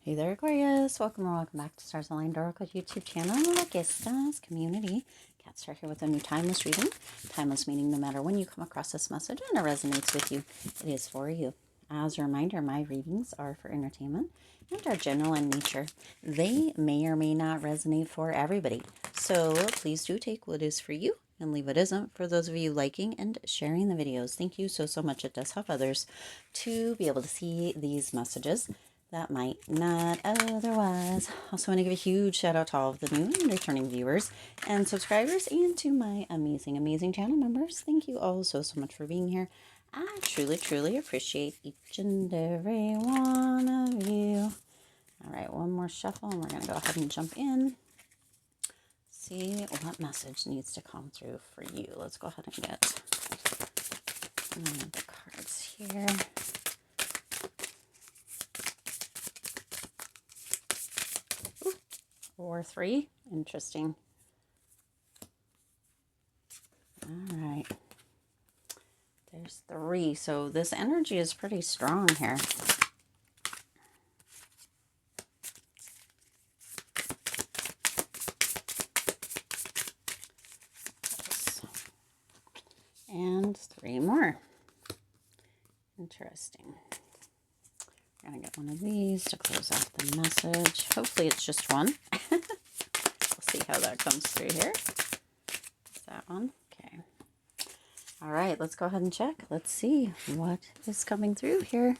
Hey there, Aquarius. Welcome or welcome back to Stars Aligned Oracle YouTube channel, luckystars community. Cat Star here with a new timeless reading. Timeless meaning no matter when you come across this message and it resonates with you, it is for you. As a reminder, my readings are for entertainment and are general in nature. They may or may not resonate for everybody. So please do take what is for you and leave what isn't. For those of you liking and sharing the videos, thank you so much. It does help others to be able to see these messages that might not otherwise. Also want to give a huge shout out to all of the new and returning viewers and subscribers, and to my amazing channel members. Thank you all so much for being here. I truly appreciate each and every one of you. All right, one more shuffle and we're going to go ahead and jump in. See what message needs to come through for you. Let's go ahead and get the cards here. Or 3. Interesting. All right. There's 3. So this energy is pretty strong here. And 3 more. Interesting. I'm going to get one of these to close out the message. Hopefully it's just one. We'll see how that comes through here. Is that one? Okay. All right, let's go ahead and check. Let's see what is coming through here.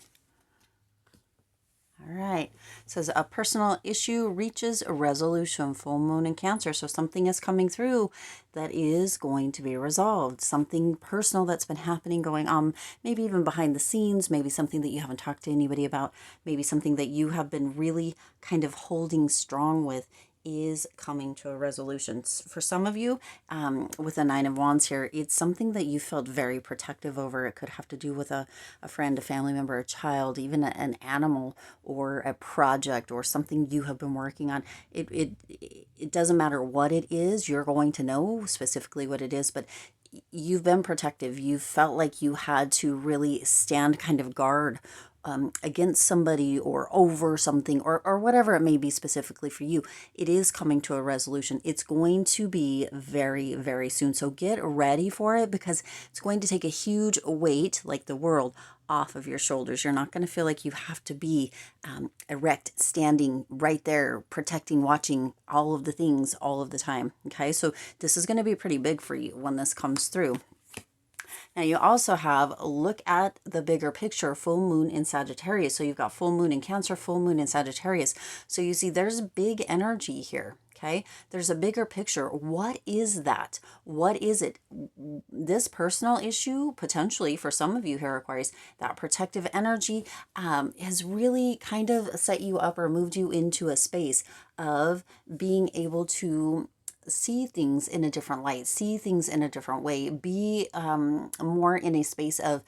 All right. It says a personal issue reaches a resolution. Full moon in Cancer. So something is coming through that is going to be resolved. Something personal that's been happening, going on, maybe even behind the scenes, maybe something that you haven't talked to anybody about, maybe something that you have been really kind of holding strong with is coming to a resolution. For some of you, with the 9 of Wands here, it's something that you felt very protective over. It could have to do with a friend, a family member, a child, even an animal or a project or something you have been working on. It doesn't matter what it is. You're going to know specifically what it is, but you've been protective. You felt like you had to really stand kind of guard against somebody or over something or whatever it may be specifically for you. It is coming to a resolution. It's going to be very soon. So get ready for it, because it's going to take a huge weight, like the world, off of your shoulders. You're not going to feel like you have to be erect, standing right there, protecting, watching all of the things all of the time. Okay, so this is going to be pretty big for you when this comes through. Now you also have, look at the bigger picture, full moon in Sagittarius. So you've got full moon in Cancer, full moon in Sagittarius. So you see there's big energy here. Okay, there's a bigger picture. What is that? What is it? This personal issue, potentially for some of you here, Aquarius, that protective energy has really kind of set you up or moved you into a space of being able to see things in a different light, see things in a different way, be more in a space of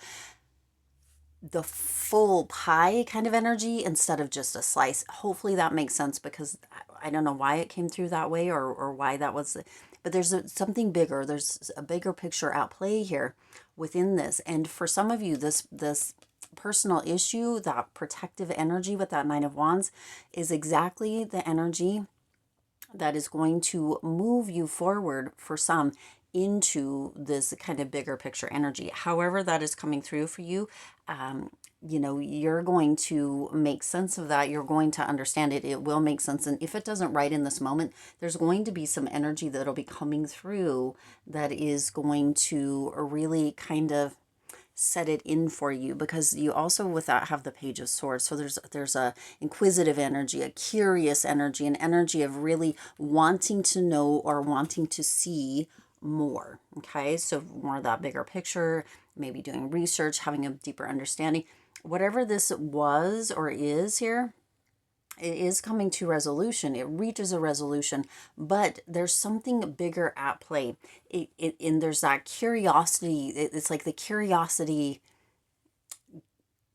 the full pie kind of energy instead of just a slice. Hopefully that makes sense, because I don't know why it came through that way or why that was, but there's something bigger. There's a bigger picture at play here within this. And for some of you, this personal issue, that protective energy with that 9 of Wands, is exactly the energy that is going to move you forward for some into this kind of bigger picture energy. However that is coming through for you, you know, you're going to make sense of that. You're going to understand it. It will make sense. And if it doesn't right in this moment, there's going to be some energy that'll be coming through that is going to really kind of set it in for you, because you also with that have the Page of Swords. So there's a inquisitive energy, a curious energy, an energy of really wanting to know or wanting to see more. Okay, so more of that bigger picture, maybe doing research, having a deeper understanding. Whatever this was or is here, it is coming to resolution. It reaches a resolution, but there's something bigger at play. And there's that curiosity. It's like the curiosity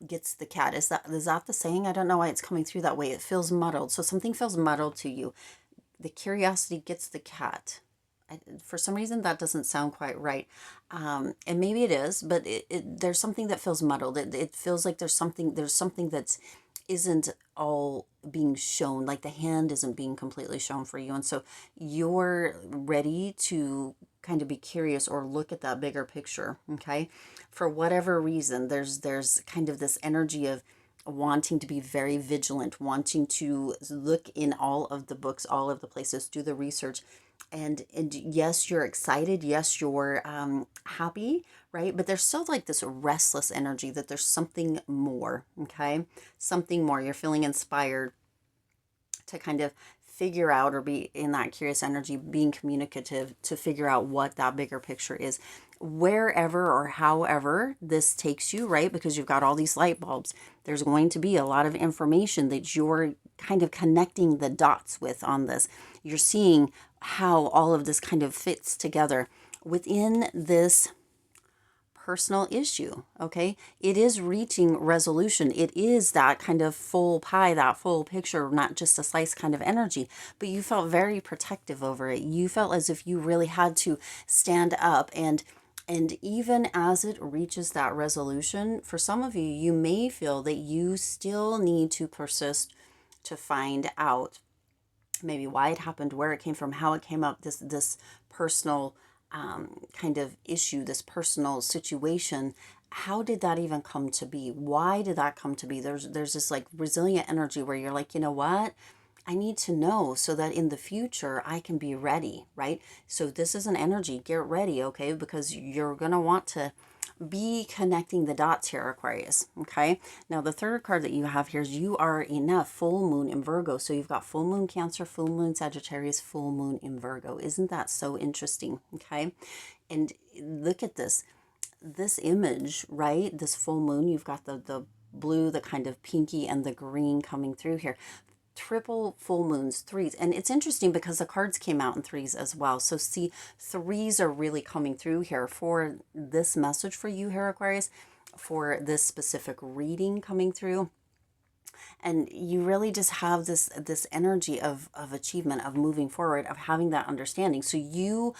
gets the cat. Is that the saying? I don't know why it's coming through that way. It feels muddled. So something feels muddled to you. The curiosity gets the cat. For some reason, that doesn't sound quite right. And maybe it is, but there's something that feels muddled. It feels like there's something that's isn't all being shown, like the hand isn't being completely shown for you. And so you're ready to kind of be curious or look at that bigger picture, okay? For whatever reason, there's kind of this energy of wanting to be very vigilant, wanting to look in all of the books, all of the places, do the research. And yes, you're excited. Yes, you're happy, right? But there's still like this restless energy that there's something more, okay? Something more. You're feeling inspired to kind of figure out, or be in that curious energy, being communicative to figure out what that bigger picture is, wherever or however this takes you, right? Because you've got all these light bulbs, there's going to be a lot of information that you're kind of connecting the dots with on this. You're seeing how all of this kind of fits together within this personal issue, okay? It is reaching resolution. It is that kind of full pie, that full picture, not just a slice kind of energy, but you felt very protective over it. You felt as if you really had to stand up, and even as it reaches that resolution, for some of you, you may feel that you still need to persist to find out maybe why it happened, where it came from, how it came up, this personal kind of issue, this personal situation. How did that even come to be? Why did that come to be? There's this like resilient energy where you're like, you know what? I need to know so that in the future I can be ready, right? So this is an energy. Get ready, okay? Because you're going to want to be connecting the dots here, Aquarius, okay? Now, the third card that you have here is you are enough, full moon in Virgo. So you've got full moon Cancer, full moon Sagittarius, full moon in Virgo. Isn't that so interesting, okay? And look at this image, right? This full moon, you've got the blue, the kind of pinky, and the green coming through here. Triple full moons, threes. And it's interesting because the cards came out in threes as well. So see, threes are really coming through here for this message for you here, Aquarius, for this specific reading coming through. And you really just have this energy of achievement, of moving forward, of having that understanding. So you,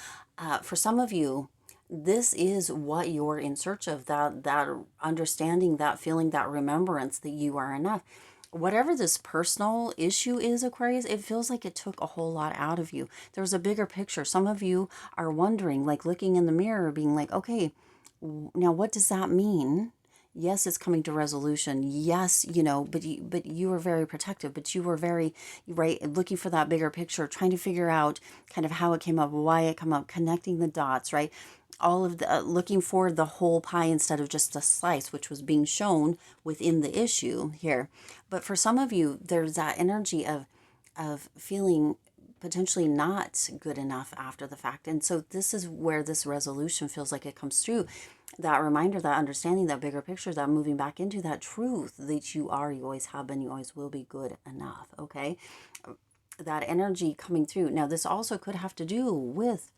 for some of you, this is what you're in search of, that understanding, that feeling, that remembrance that you are enough. Whatever this personal issue is, Aquarius, it feels like it took a whole lot out of you. There's a bigger picture. Some of you are wondering, like looking in the mirror, being like, okay, now what does that mean? Yes, it's coming to resolution. Yes, but you were very protective, but you were very, right, looking for that bigger picture, trying to figure out kind of how it came up, why it came up, connecting the dots, right? All of the looking for the whole pie instead of just a slice, which was being shown within the issue here. But for some of you, there's that energy of feeling potentially not good enough after the fact. And so this is where this resolution feels like it comes through. That reminder, that understanding, that bigger picture, that moving back into that truth that you are, you always have been, you always will be good enough, okay? That energy coming through. Now, this also could have to do with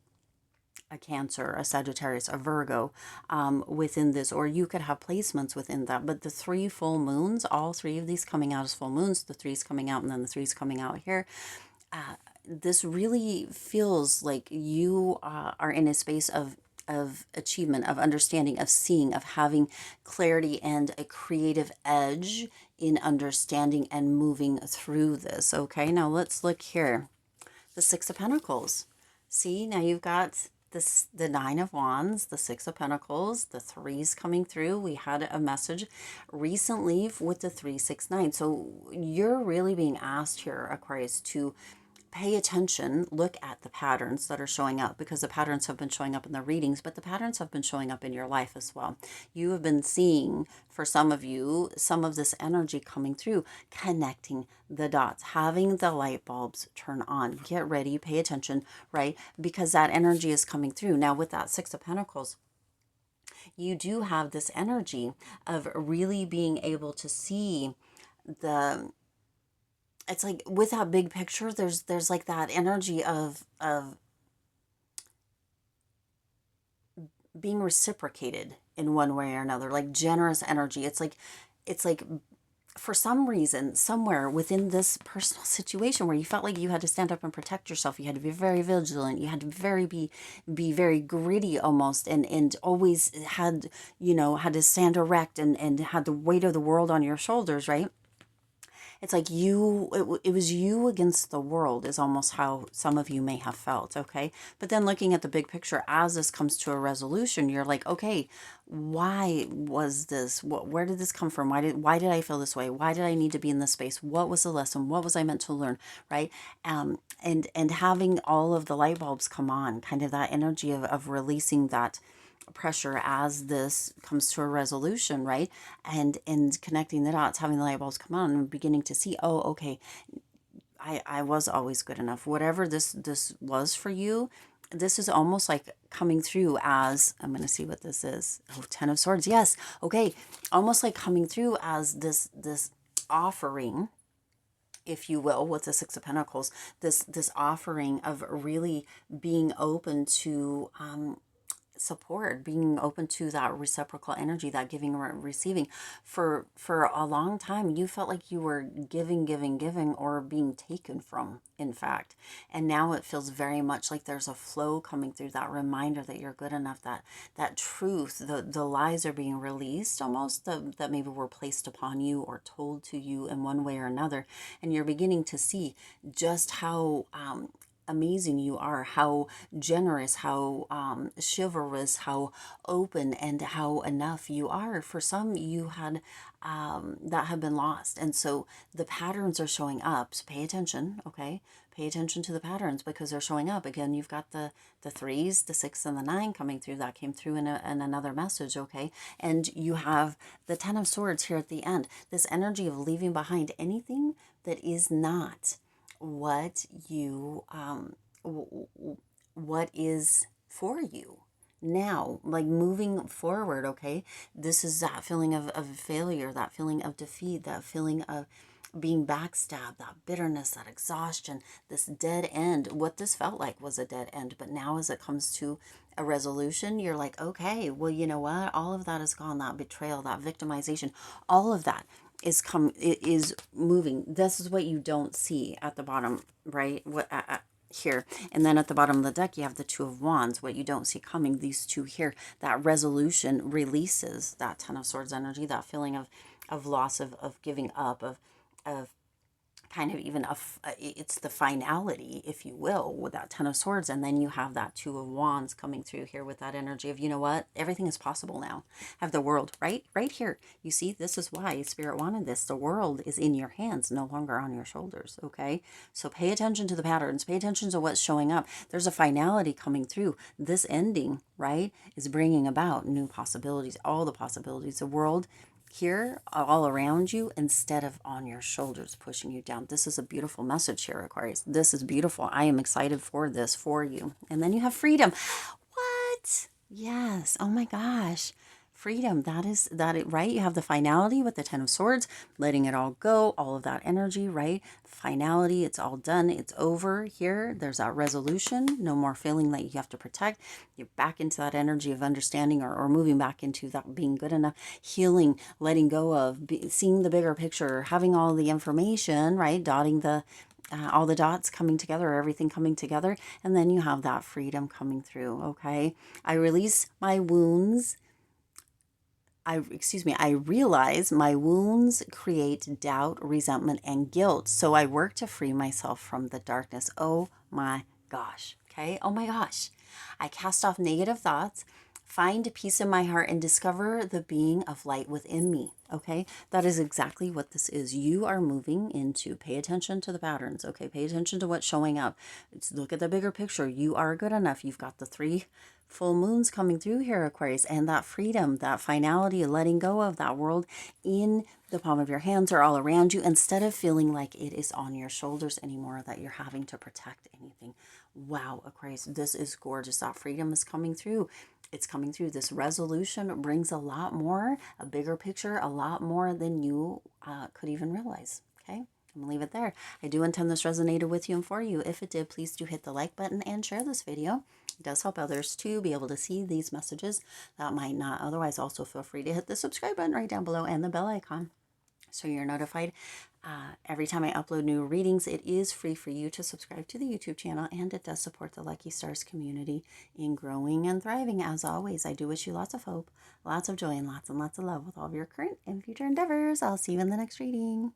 a Cancer, a Sagittarius, a Virgo within this, or you could have placements within that. But the three full moons, all three of these coming out as full moons, the threes coming out and then the threes coming out here, this really feels like you are in a space of achievement, of understanding, of seeing, of having clarity and a creative edge in understanding and moving through this. Okay, now let's look here. The Six of Pentacles. See, now you've got this, the Nine of Wands, the Six of Pentacles, the threes coming through. We had a message recently with the 369. So you're really being asked here, Aquarius, to pay attention, look at the patterns that are showing up, because the patterns have been showing up in the readings, but the patterns have been showing up in your life as well. You have been seeing, for some of you, some of this energy coming through, connecting the dots, having the light bulbs turn on. Get ready, pay attention, right? Because that energy is coming through. Now with that Six of Pentacles, you do have this energy of really being able to see the, it's like with that big picture, there's like that energy of being reciprocated in one way or another, like generous energy. It's like for some reason, somewhere within this personal situation where you felt like you had to stand up and protect yourself, you had to be very vigilant, you had to be very gritty almost, and always had, had to stand erect and had the weight of the world on your shoulders, right? It's like it was you against the world is almost how some of you may have felt, okay? But then looking at the big picture, as this comes to a resolution, you're like, okay, why was this? Where did this come from? Why did I feel this way? Why did I need to be in this space? What was the lesson? What was I meant to learn, right? And having all of the light bulbs come on, kind of that energy of releasing that pressure as this comes to a resolution, right? And connecting the dots, having the light bulbs come on and beginning to see, oh, okay, I was always good enough. Whatever this was for you, this is almost like coming through as, I'm going to see what this is. Oh, Ten of Swords. Yes. Okay. Almost like coming through as this offering, if you will, with the Six of Pentacles, this offering of really being open to support, being open to that reciprocal energy, that giving and receiving. For a long time you felt like you were giving or being taken from, in fact. And now it feels very much like there's a flow coming through, that reminder that you're good enough, that truth, the lies are being released almost, that maybe were placed upon you or told to you in one way or another. And you're beginning to see just how amazing you are, how generous, how chivalrous, how open, and how enough you are. For some, you had that have been lost, and so the patterns are showing up. So pay attention, okay? Pay attention to the patterns because they're showing up. Again, you've got the threes, the six, and the nine coming through. That came through in another message, okay? And you have the Ten of Swords here at the end. This energy of leaving behind anything that is not what you what is for you now, like moving forward, okay? This is that feeling of failure, that feeling of defeat, that feeling of being backstabbed, that bitterness, that exhaustion, this dead end. What this felt like was a dead end, but now as it comes to a resolution, you're like, okay, well, you know what? All of that is gone, that betrayal, that victimization, all of that is moving. This is what you don't see at the bottom, right? What here, and then at the bottom of the deck you have the Two of Wands. What you don't see coming, these two here, that resolution releases that Ten of Swords energy, that feeling of loss, of giving up, of kind of even it's the finality, if you will, with that Ten of Swords. And then you have that Two of Wands coming through here with that energy of, you know what, everything is possible now. Have the world right here. You see, this is why Spirit wanted this. The world is in your hands, no longer on your shoulders, okay? So pay attention to the patterns, pay attention to what's showing up. There's a finality coming through. This ending, right, is bringing about new possibilities, all the possibilities. The world here all around you instead of on your shoulders pushing you down. This is a beautiful message here, Aquarius. This is beautiful. I am excited for this for you. And then you have freedom. What? Yes. Oh my gosh. Freedom. Right? You have the finality with the Ten of Swords, letting it all go, all of that energy, right? Finality, it's all done. It's over here. There's that resolution. No more feeling like you have to protect. You're back into that energy of understanding, or moving back into that being good enough, healing, letting go of, seeing the bigger picture, having all the information, right? Dotting all the dots coming together, everything coming together. And then you have that freedom coming through, okay? I release my wounds. I realize my wounds create doubt, resentment, and guilt. So I work to free myself from the darkness. Oh my gosh. Okay. Oh my gosh. I cast off negative thoughts, find peace in my heart, and discover the being of light within me. Okay. That is exactly what this is. You are moving into, pay attention to the patterns. Okay. Pay attention to what's showing up. Look at the bigger picture. You are good enough. You've got the three full moons coming through here, Aquarius, and that freedom, that finality, letting go of that world in the palm of your hands or all around you, instead of feeling like it is on your shoulders anymore, that you're having to protect anything. Wow, Aquarius, this is gorgeous. That freedom is coming through. It's coming through. This resolution brings a lot more, a bigger picture, a lot more than you could even realize. Okay. I'm going to leave it there. I do intend this resonated with you and for you. If it did, please do hit the like button and share this video. It does help others to be able to see these messages that might not otherwise. Also, feel free to hit the subscribe button right down below and the bell icon so you're notified every time I upload new readings. It is free for you to subscribe to the YouTube channel, and it does support the Lucky Stars community in growing and thriving. As always, I do wish you lots of hope, lots of joy, and lots of love with all of your current and future endeavors. I'll see you in the next reading.